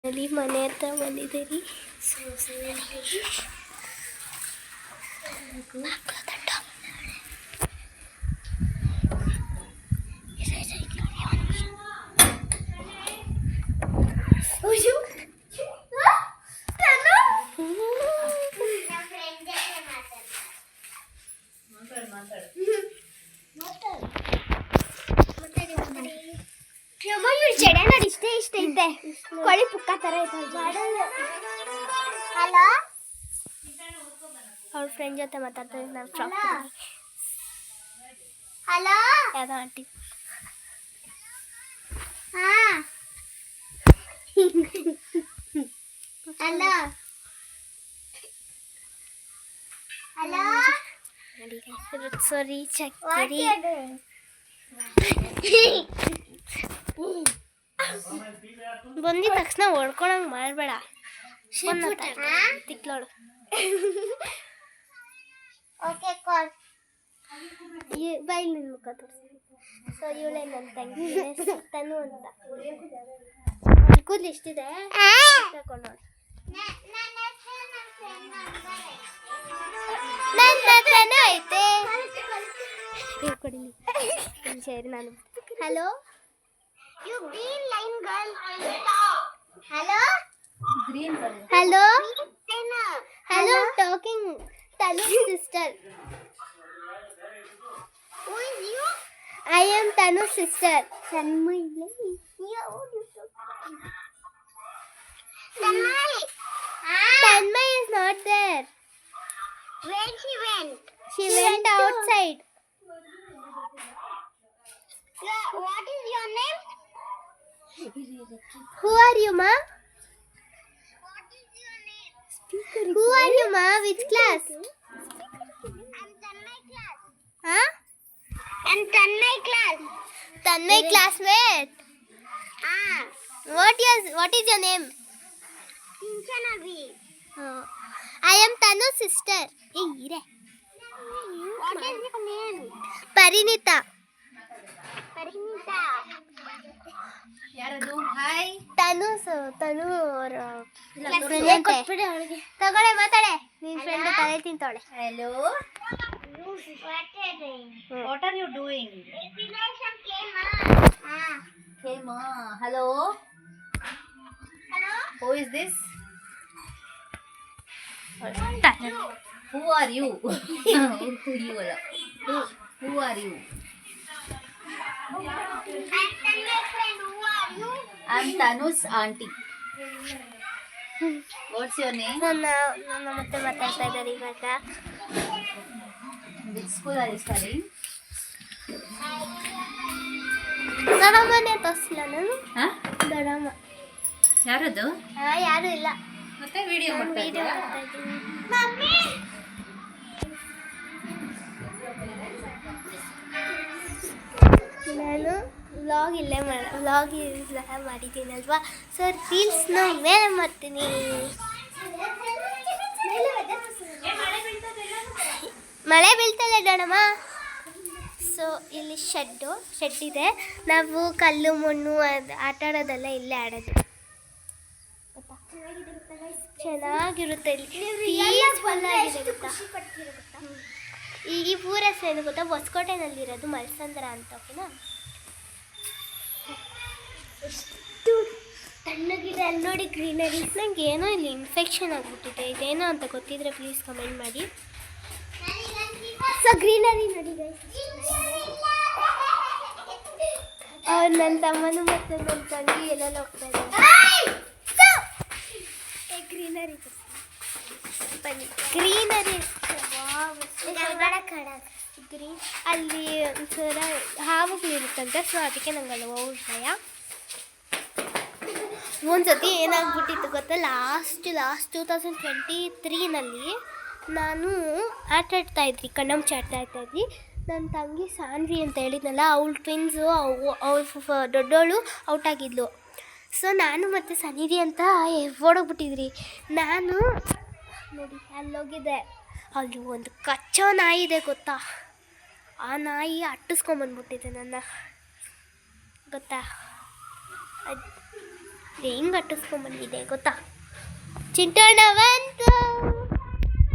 ಅಲ್ಲಿ ಮನೆ ಹತ್ರ ಬಂದಿದ್ದೀರಿ. ಇಷ್ಟ ಐತೆ ಕೊಳಿ ಪುಕ್ಕ ತರ ಐತೆ. ಹಲೋ, ಅವ್ರ ಫ್ರೆಂಡ್ ಜೊತೆ ಮಾತಾಡ್ತಾರೆ. ನಾನು ಶಾಪ್ ಹಲೋ ಯಾವ್ದೋ ಆಂಟಿ. ಹಲೋ ಹಲೋ ಸಾರಿ ಚಕ್ಕರಿ ಬಂದಿದ ತಕ್ಷಣ ಹೊಡ್ಕೊಳಂಗೆ ಮಾಡಬೇಡ. ತಿಕ್ಲೋಳು ಓಕೆ ಕಾಲ್ ಬೈಲ್ ನಿನ್ನ ಮುಖ ತೋರಿಸಿ. ಸೊ ಇವಳೇ ನನ್ನ ತಂಗಿ ತನು ಅಂತ. ಕೂದಲು ಎಷ್ಟಿದೆ ತಗೊಂಡು ನೋಡಿ. ನನ್ನ ಹತ್ರನೂ ಐತೆ ಹೇಳ್ಕೊಡಿ ಸರಿ. ನಾನು hello You green line girl. Hello? Green girl. Hello? Hello, talking Tanu's sister. Who is you? I am Tanu's sister. Tanmay. Tanmay is not there. Where she went? She went outside. What is your name? Who are you, ma? What is your name? Who are you, ma? Which class? I'm Tanmay class. Huh? I'm Tanmay class. Tanmay classmate. What is your name? Pinchanavi. I am Tanu's sister. Hey, ire. What is your name? Parinita. ಯಾರದು? Hi Tanu ಅವರ ತಗೊಳ್ಳೆ ಮಾತಾಡೆ. ನಿನ್ friend ತಲೆ ತಿಂತಾಳೆ. Hello, what are you doing? Hema. Hello, who is this? Who are you? Who are you? I'm Tanu's auntie. What's your name? ನನ್ನ ಮತ್ತೆ ಮಾತಾಡ್ತಾ ಇದ್ದಾರೆ ಇವಾಗ. Which school are you studying? ದೊಡ್ಡಮ್ಮನೇ ತೋರಿಸಿಲ್ಲ ನಾನು. ದೊಡ್ಡಮ್ಮ ಯಾರದು? ಯಾರು ಇಲ್ಲ. ಮತ್ತೆ ವಿಡಿಯೋ ಮಾಡ್ತಾ ಇದ್ದೀನಿ. ಮಮ್ಮಿ ನಾನು ವ್ಲಾಗ್ ಇಲ್ಲೇ ಮಾಡಿದ್ದೀನಲ್ವಾ. ಸೊ ರೀಲ್ಸ್ನ ಮೇಲೆ ಮಾಡ್ತೀನಿ. ಮಳೆ ಬೀಳ್ತದೆ ದೊಡ್ಡಮ್ಮ. ಸೊ ಇಲ್ಲಿ ಶೆಡ್ ಇದೆ. ನಾವು ಕಲ್ಲು ಮಣ್ಣು ಆಟ ಆಡೋದೆಲ್ಲ ಇಲ್ಲೇ ಆಡೋದು. ಚೆನ್ನಾಗಿರುತ್ತೆ ಇಲ್ಲಿ. ಈ ಊರ ಹೆಸರು ಏನು ಗೊತ್ತಾ? ಹೊಸಕೋಟೆನಲ್ಲಿರೋದು ಮಲ್ಸಂದ್ರ ಅಂತ. ಓಕೆನಾ? ಎಷ್ಟು ತಣ್ಣಗಿದೆ ಅಲ್ಲಿ ನೋಡಿ ಗ್ರೀನರಿ. ನಂಗೆ ಏನೋ ಇಲ್ಲಿ ಇನ್ಫೆಕ್ಷನ್ ಆಗಿಬಿಟ್ಟಿದೆ. ಇದೇನೋ ಅಂತ ಗೊತ್ತಿದ್ರೆ ಪ್ಲೀಸ್ ಕಮೆಂಟ್ ಮಾಡಿ. ಸೊ ಗ್ರೀನರಿ ನೋಡಿ ನನ್ನ ತಮ್ಮನು ಮತ್ತು ನನ್ನ ತಂಗಿ ಎಲ್ಲೆಲ್ಲ ಹೋಗ್ತಾ ಇದ್ದಾರೆ. ಗ್ರೀನರಿ ಬನ್ನಿ. ಗ್ರೀನರಿ ಗ್ರೀನ್ ಅಲ್ಲಿ ಒಂಥರ ಹಾವುಗಳಿರುತ್ತಂತೆ. ಸೊ ಅದಕ್ಕೆ ನಂಗೆ ಅಲ್ಲಿ ಹೋಗೋ ಭಯ. ಒಂದ್ಸತಿ ಏನಾಗ್ಬಿಟ್ಟಿತ್ತು ಗೊತ್ತಾ? ಲಾಸ್ಟ್ 2023ನಲ್ಲಿ ನಾನು ಆಟ ಆಡ್ತಾಯಿದ್ವಿ, ಕಣ್ಣಾಮುಚ್ಚೆ ಆಡ್ತಾಯಿದ್ವಿ. ನನ್ನ ತಂಗಿ ಸಾನ್ವಿ ಅಂತ ಹೇಳಿದ್ನಲ್ಲ, ಅವಳು ಟ್ವಿನ್ಸು. ಅವಳು ದೊಡ್ಡವಳು ಔಟಾಗಿದ್ಲು. ಸೊ ನಾನು ಮತ್ತು ಸನ್ನಿಧಿ ಅಂತ ಓಡೋಗ್ಬಿಟ್ಟಿದ್ರಿ. ನಾನು ನೋಡಿ ಅಲ್ಲೋಗಿದ್ದೆ. ಅಲ್ಲಿ ಒಂದು ಕಚ್ಚೋ ನಾಯಿ ಇದೆ ಗೊತ್ತಾ? ಆ ನಾಯಿ ಅಟ್ಟಿಸ್ಕೊಂಬಂದ್ಬಿಟ್ಟಿದೆ ನನ್ನ ಗೊತ್ತಾ? ಹಿಂಗೆ ಅಟ್ಟಿಸ್ಕೊಂಬಂದಿದೆ ಗೊತ್ತಾ ಚಿಂಟಣ್ಣ ಬಂತು